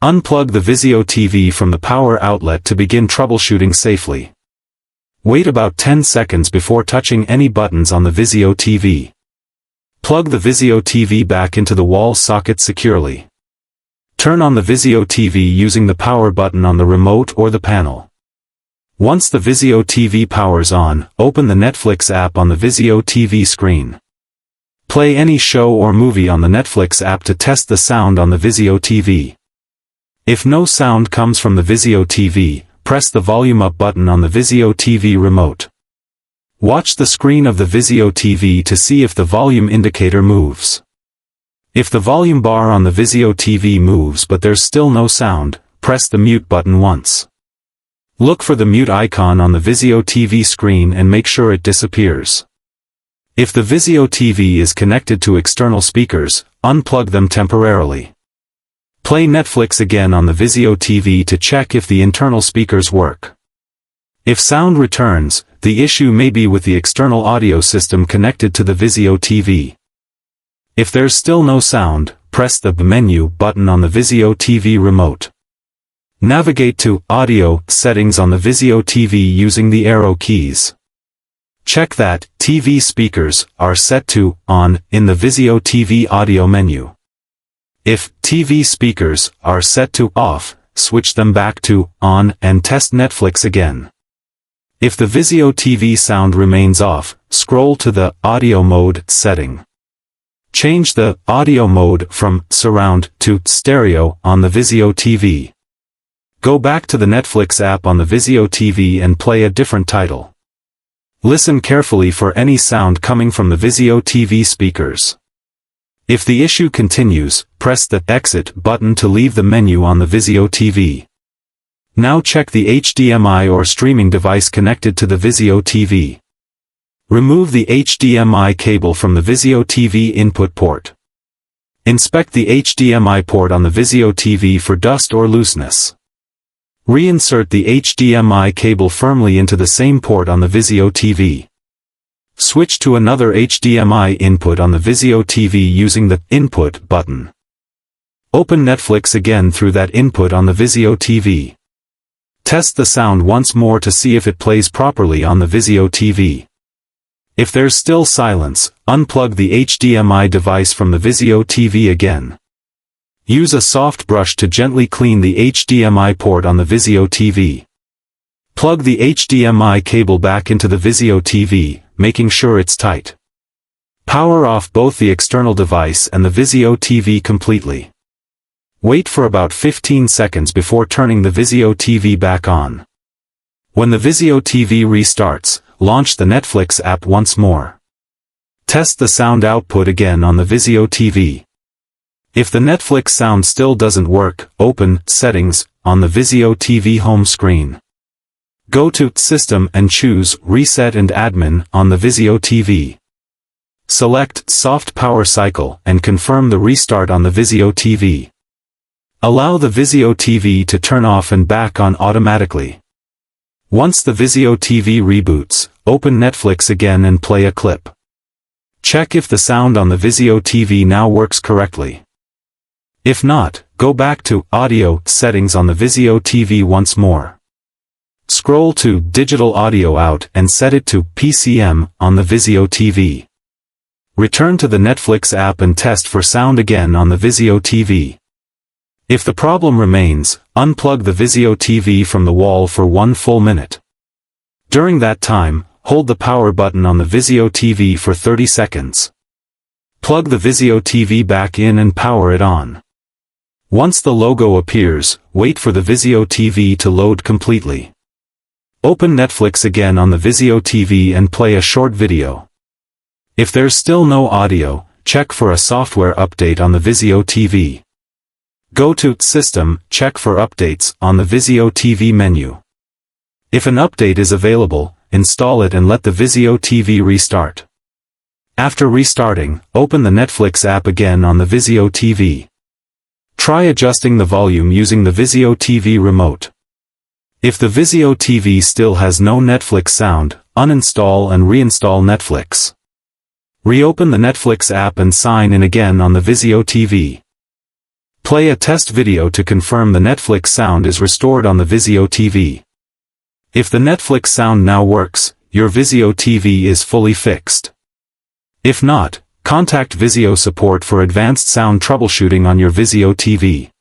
Unplug the Vizio TV from the power outlet to begin troubleshooting safely. Wait about 10 seconds before touching any buttons on the Vizio TV. Plug the Vizio TV back into the wall socket securely. Turn on the Vizio TV using the power button on the remote or the panel. Once the Vizio TV powers on, open the Netflix app on the Vizio TV screen. Play any show or movie on the Netflix app to test the sound on the Vizio TV. If no sound comes from the Vizio TV, press the volume up button on the Vizio TV remote. Watch the screen of the Vizio TV to see if the volume indicator moves. If the volume bar on the Vizio TV moves but there's still no sound, press the mute button once. Look for the mute icon on the Vizio TV screen and make sure it disappears. If the Vizio TV is connected to external speakers, unplug them temporarily. Play Netflix again on the Vizio TV to check if the internal speakers work. If sound returns, the issue may be with the external audio system connected to the Vizio TV. If there's still no sound, press the menu button on the Vizio TV remote. Navigate to Audio Settings on the Vizio TV using the arrow keys. Check that TV speakers are set to On in the Vizio TV audio menu. If TV speakers are set to Off, switch them back to On and test Netflix again. If the Vizio TV sound remains off, scroll to the Audio Mode setting. Change the audio mode from Surround to Stereo on the Vizio TV. Go back to the Netflix app on the Vizio TV and play a different title. Listen carefully for any sound coming from the Vizio TV speakers. If the issue continues, press the Exit button to leave the menu on the Vizio TV. Now check the HDMI or streaming device connected to the Vizio TV. Remove the HDMI cable from the Vizio TV input port. Inspect the HDMI port on the Vizio TV for dust or looseness. Reinsert the HDMI cable firmly into the same port on the Vizio TV. Switch to another HDMI input on the Vizio TV using the Input button. Open Netflix again through that input on the Vizio TV. Test the sound once more to see if it plays properly on the Vizio TV. If there's still silence, unplug the HDMI device from the Vizio TV again. Use a soft brush to gently clean the HDMI port on the Vizio TV. Plug the HDMI cable back into the Vizio TV, making sure it's tight. Power off both the external device and the Vizio TV completely. Wait for about 15 seconds before turning the Vizio TV back on. When the Vizio TV restarts, launch the Netflix app once more. Test the sound output again on the Vizio TV. If the Netflix sound still doesn't work, open Settings on the Vizio TV home screen. Go to System and choose Reset and Admin on the Vizio TV. Select Soft Power Cycle and confirm the restart on the Vizio TV. Allow the Vizio TV to turn off and back on automatically. Once the Vizio TV reboots, open Netflix again and play a clip. Check if the sound on the Vizio TV now works correctly. If not, go back to Audio Settings on the Vizio TV once more. Scroll to Digital Audio Out and set it to PCM on the Vizio TV. Return to the Netflix app and test for sound again on the Vizio TV. If the problem remains, unplug the Vizio TV from the wall for 1 full minute. During that time, hold the power button on the Vizio TV for 30 seconds. Plug the Vizio TV back in and power it on. Once the logo appears, wait for the Vizio TV to load completely. Open Netflix again on the Vizio TV and play a short video. If there's still no audio, check for a software update on the Vizio TV. Go to System, check for updates on the Vizio TV menu. If an update is available, install it and let the Vizio TV restart. After restarting, open the Netflix app again on the Vizio TV. Try adjusting the volume using the Vizio TV remote. If the Vizio TV still has no Netflix sound, uninstall and reinstall Netflix. Reopen the Netflix app and sign in again on the Vizio TV. Play a test video to confirm the Netflix sound is restored on the Vizio TV. If the Netflix sound now works, your Vizio TV is fully fixed. If not, contact Vizio support for advanced sound troubleshooting on your Vizio TV.